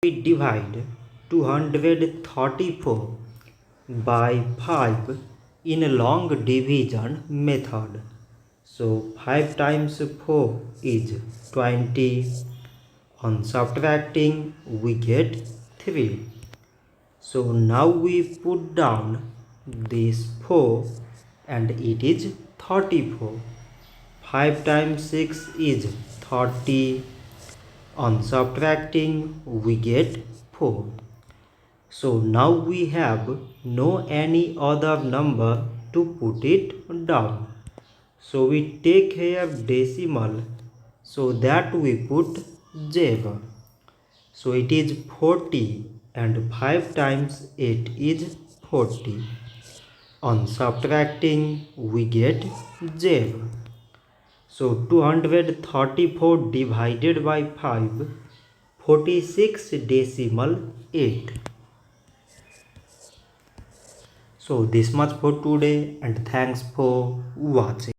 We divide 234 by 5 in a long division method. So 5 times 4 is 20. On subtracting we get 3. So now we put down this 4 and it is 34. 5 times 6 is 30. On subtracting we get 4. So now we have no any other number to put it down. So we take here decimal, so that we put 0. So it is 40 and 5 times 8 is 40. On subtracting we get 0. So 234 divided by 5, 46 decimal 8. So this much for today and thanks for watching.